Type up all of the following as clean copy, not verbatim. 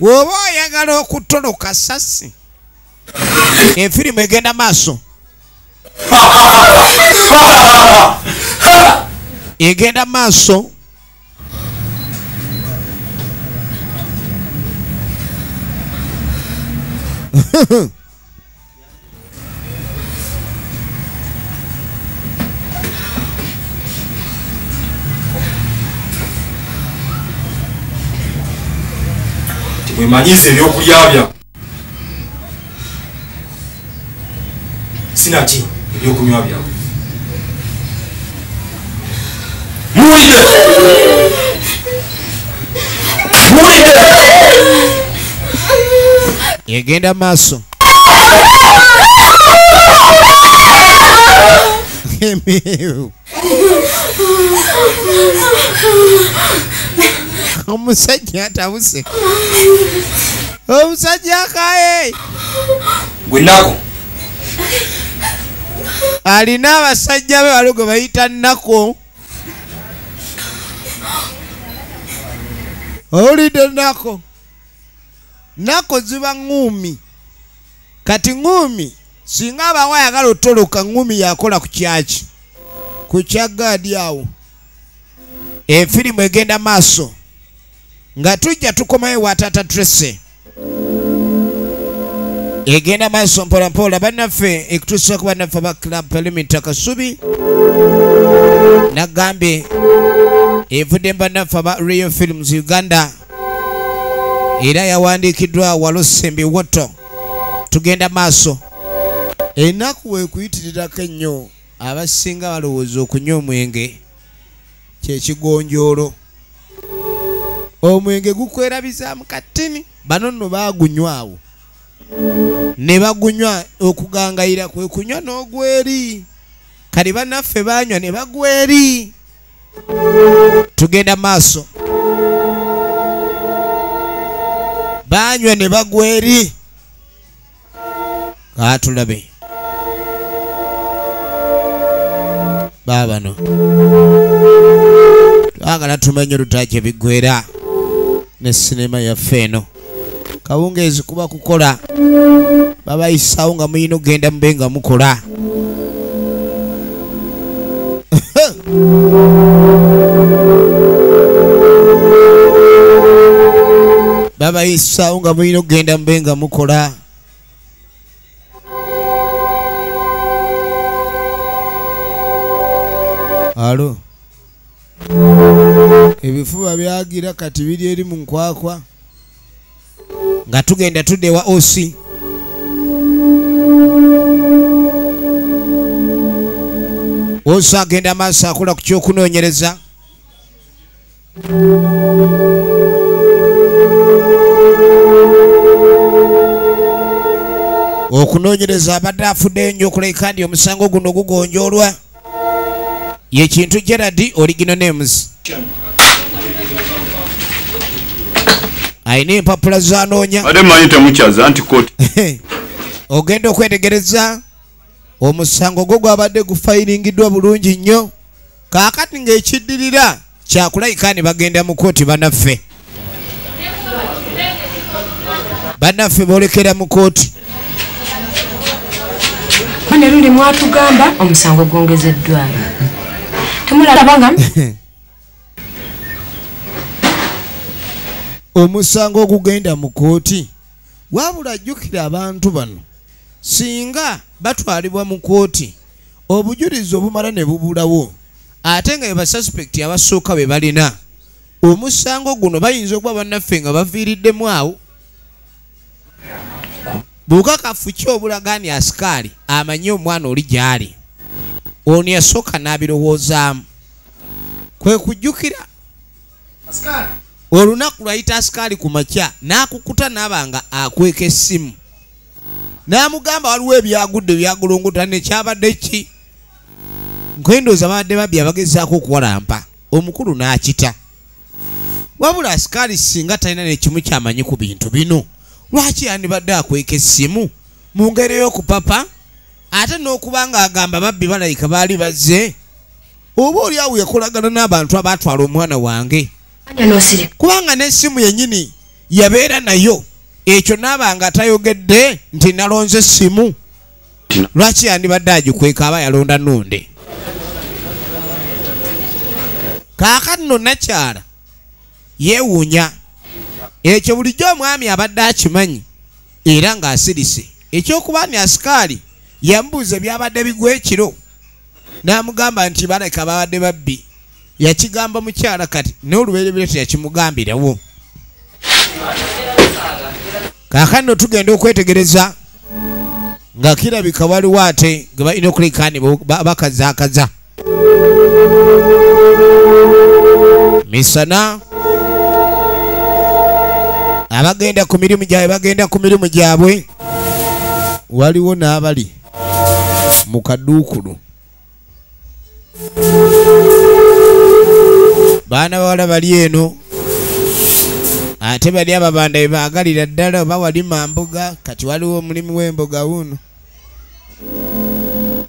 woba oyagala okutoloka sasi efirimu egenda maaso egenda maaso Mwemanyize ebyokulya bya sinaki ebyokunywa bya egenda maaso omusajja atabuse omusajja akaye gwenako alina abasajja be waliwo gwe bayita Nako. Owulidde Nako? Nako ziba ngumi. Kati ngumi singa abawa ayagala otoloka ngumi yakola ku kyaki ku kyagaadi awo. Efirimu egenda maaso nga tujja tukomayo wa Taata Tracy. Egenda maaso mpola mpola bannaffe ekutuusa ku bannaffe aba Club Perimeter Kasubi Nagambe evudde bannaffe aba Real Films Uganda era yawandiikiddwa Walosembi Woto. Tugenda maaso ennaku weekuyitirirako ennyo abasinga balowooza okunywa omwenge kyekigonjoolo. Omwenge gukwerabizaamu katini bano nno baagunywawo ne bagunywa okugangayira kwe kunywa n'ogweri kali bannaffe baanywa ne bagweri. Tugenda maaso baanywa ne bagweri kaatulabe baabano twagala tumenye olutaki biggwera ne sinema yaffe eno kawungeezi kuba kukola babayisaawo nga muyina ogenda mube nga mukola. Babayisaawo nga muyina ogenda mube nga mukola. Alo ebifuba byagira kati biri eri mu nkwakwa nga tugenda tudde wa OC. OC agenda maaso akola ku kyokunoonyereza. Okunoonyereza abadde afuddeyo nnyo okuleka ndi omusango guno gugonjoolwa ye Kintu Gerard Original Names. Ayina empapula zanoonya ate manyi temukyaza anti kooti ogenda okwetegereza omusango gwo gwabadde gufayiringiddwa bulungi nnyo kaakati ng'ekiddirira kyakulayika ne bagenda mu kooti. Bannaffe boolekera mu kooti. Bane luli mwatugamba omusango gwongezeddwayo temulabanga omusango ogugenda mu kooti wabula jjukira abantu bano singa batwalibwa mu kooti obujulizi obumala ne bubulawo ate nga be basuspect abasooka be balina omusango guno bayinza okuba bannaffe nga baviiriddemu awo. Bukakafu ki obulagaani asikaali amanyi omwana oli gy'ali ono yasooka n'abirowoozaamu kwe kujjukira olunaku lwayita asikaali ku makya n'akukuta n'abanga akweka essimu n'amugamba waliwo ebyagudde byagulongotta nekyabadde ki nkwendooza babadde babbi abagezaako okuwalampa omukulu n'akita. Wabula asikaali singa talina nekimu kyamanyi ku bintu bino lwaki yandibadde akweka essimu mu ngeri y'okupapa ate n'okuba ng'agamba babbi balayika baali bazze oba oli awo yakolagana n'abantu abaatwala omwana wange kubanga n'essimu yennyini yabeera nayo ekyo naabanga atayogedde nti nalonze essimu lwaki yandibadde agikweka aba yalonda nonde kaakati nno nakyala yeewuunya ekyo bulijjo omwami abadde akimanyi era ng'asirise ekyokuba ni asikaali yamubuuza ebyabadde bigwa ekiro n'amugamba nti baleka babadde babbi yakigamba mukyala kati n'olubereberye teyakimugambirawo kaakati nno tugenda okwetegereza nga kirabika waliwo ate ge balina okulekaani bakazaakaza misana abagenda ku mirimu gyabwe bagenda ku mirimu gyabwe waliwo n'abali mu kaduukulu baana bawala bali eno ate bali ababanda bebaagalira ddala oba walima mbuga kati waliwo omulimu w'emboga wuno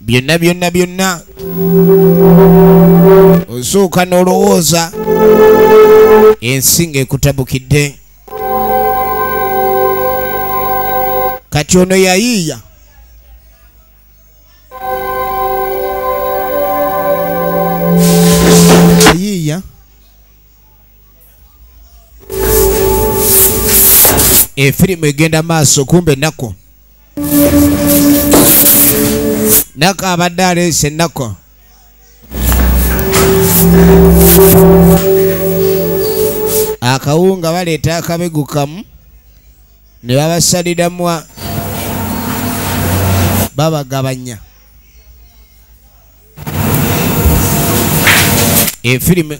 byonna osooka n'olowooza ensinga ekutabukidde kati ono yayiiya efirimu egenda maaso kumbe nako abadde aleese nako akawunga baleeta akabegu kamu ne babasaliramu babagabanya efirimu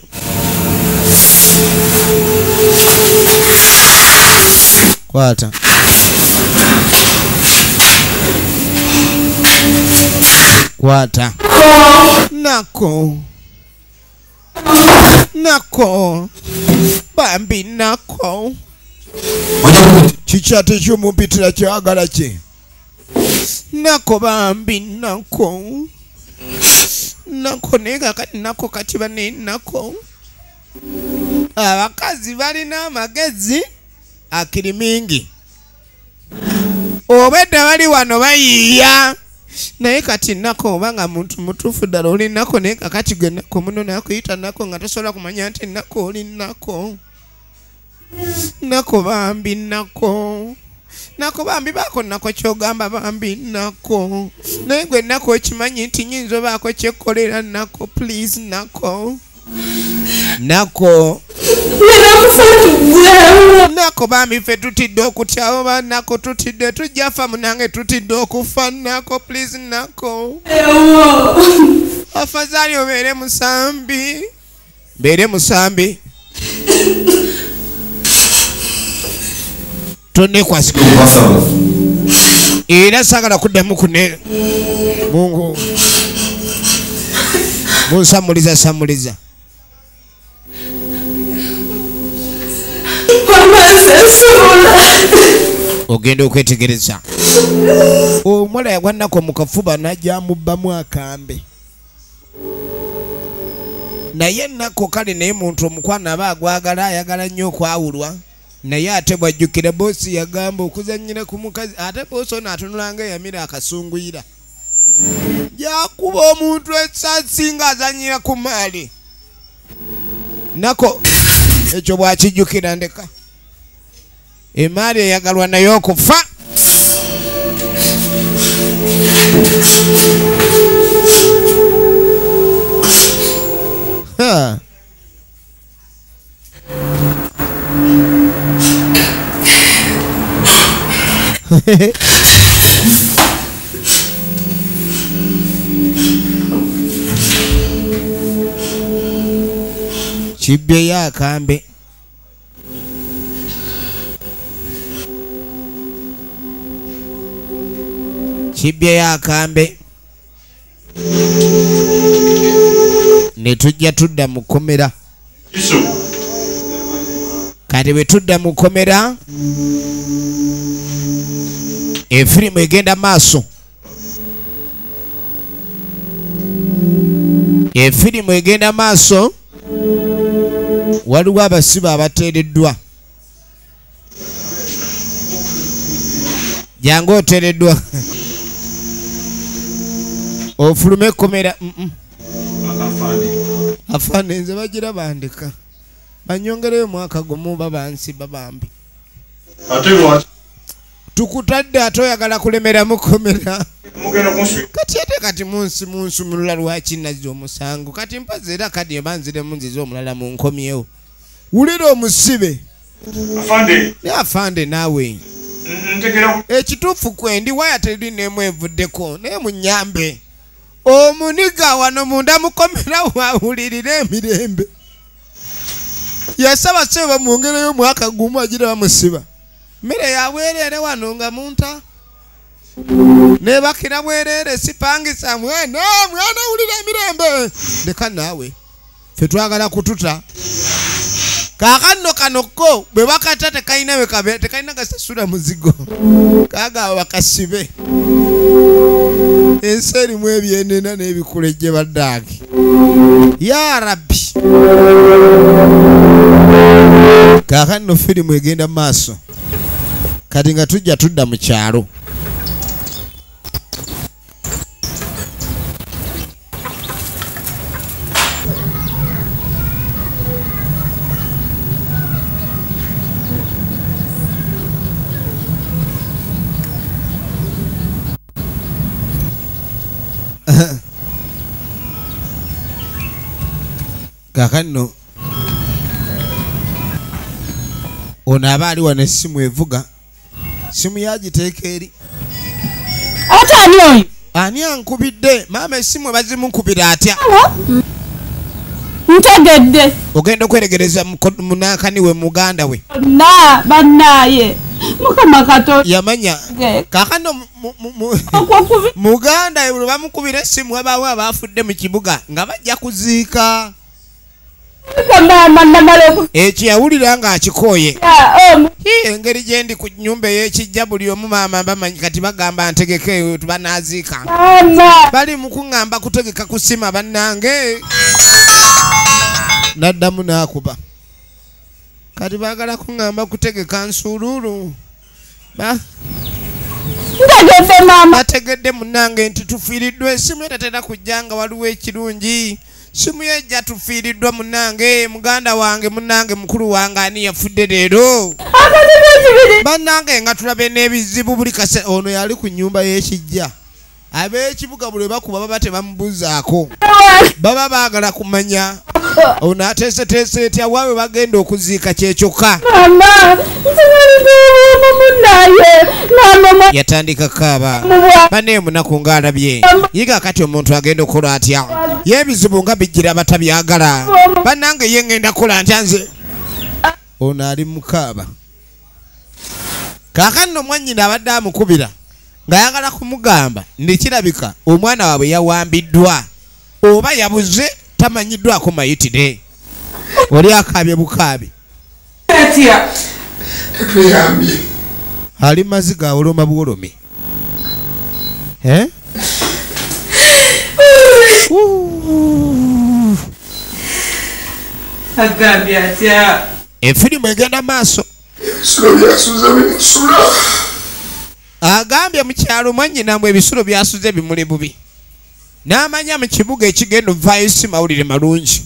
kwata nako bambi nako kikyate ekyomumpitira kyagala kye nako bambi nako naye kakati nako kati bane nako abakazi balina amagezi akiri mingi obedda bali wano bayiiya naye kati nako obanga muntu mutuufu ddala oli nako naye kakati gwe nako muno nakuyita nako nga tosobola kumanya nti nako oli nako bambi nako bambi baako nako kyogamba bambi nako naye gwe nako ekimanyi nti nyinza obaako kyekkolera nako please nako bambi ffe tutidde okutyawo banako tutidde tujjafa munange tutidde okufa nako please nako afazaali obeere musambi tonekwasika era sagala kuddamu kune mungu munsamuliza ogenda okwetegereza omuwala yagwanako mu kafuba najja mubbamu akambe naye nako kale naye muntu omukwana aba agwagala ayagala nnyo okwawulwa naye ate bwajjukira boosi yagamba okuzannyira ku mukazi ate boosi ono atunulanga eyamira akasunguyira jakuba omuntu esasi nga azannyira ku maali nako ekyo bwakijjukira ndeka emaali eyagalwa naye okufa kibbyeyo akambe ne tujja tudda mu kkomera kati bwe tudda mu kkomera efirimu egenda maaso waliwo abasibe abateereddwa jangu otereddwa ofulume komera afande nze bagira bandika banyongereyo mwaka gumu babansiba bambi tukutadde ate oyagala kulemera mukomera kati munsumulula lwaki nazza omusango kati mpaze era kadi ebanziremu nziza omulala munkomyewo wulira omusibe afande naawe ekituufu kwendi waya teri neemu evuddeko naye munyambe omuniga wano munda mukomera wawulirira emirembe yasaba sebe bamwongereyo mwaka gumu agira bamusiba mmere yabwerere wano nga munta nebakira bwerere sipangisa mwana wulira emirembe leka naawe ffe twagala kututa kakanno kanokko bwe bakata tekalina gasasula muzigo kaga bakasibe ensi erimu ebyenena n'ebikulejje baddaaki ya rabbi kakanno firimu egenda maaso kati nga tujja tudda mu kyalo kakano ono aba ali wano essimu evuga simu yagiteeka eri ate ani oyo ani ankubidde maama essimu bazimunkubira atya ntegedde ogenda okweregereza munakani we muganda we na bannaye mukama kato yamanya kakano muganda we bamukubira essimu abaawo abaafudde mu kibuga nga bajja kuziika ekyo yawulira nga akikooye engeri gye ndi ku nnyumba ey'ekijja buli omu maama bamanyi kati bagamba ntegeke banaziika bali mu kuŋŋamba kutegeka kusima bannange naddamu n'akuba kati baagala kuŋŋamba kutegeka nsuuluulu bategedde munnange nti tufiiriddwa essimu etatera kujja nga waliwo ekirungi simu yejja tufiiriddwa munnange muganda wange munnange mukulu wange ani yafudde leero bannange nga tulabe n'ebizibu buli kase ono yali ku nnyumba y'ekijja ab'ekibuga buli bakuba baba tebamubuzaako baba baagala kumanya ono ateeseteese etya waawe bagenda okuziika kyekyokka yatandika kaaba bane munaku ng'alabye yiga kati omuntu agenda okukola atya y'ebizibu nga bijjira batabyagala bannange ye ngenda kukola ntya nze ono ali mukaaba kaakano mwannyina abadde amukubira ng'ayagala kumugamba ndikirabika omwana waabwe yawambiddwa oba yabuze tamanyiddwako mayitire oli akaabye bukaabi ali maziga awoloma buwolomi efirimu egenda maaso agambye mu kyalo mwannyinamwe ebisulo byasuze bimuli bubi n'amanya mu kibuga ekigenda ovaayo esi mawulire malungi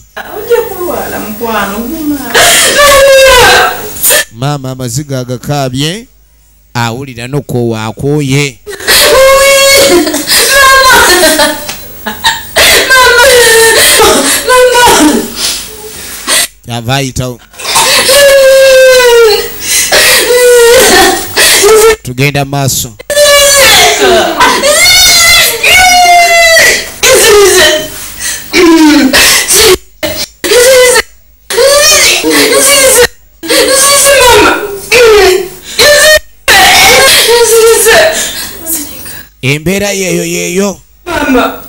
maama amaziga agakaabye awulira n'okoowa akooye ava ayitawo tugenda maaso embeera yeeyo mama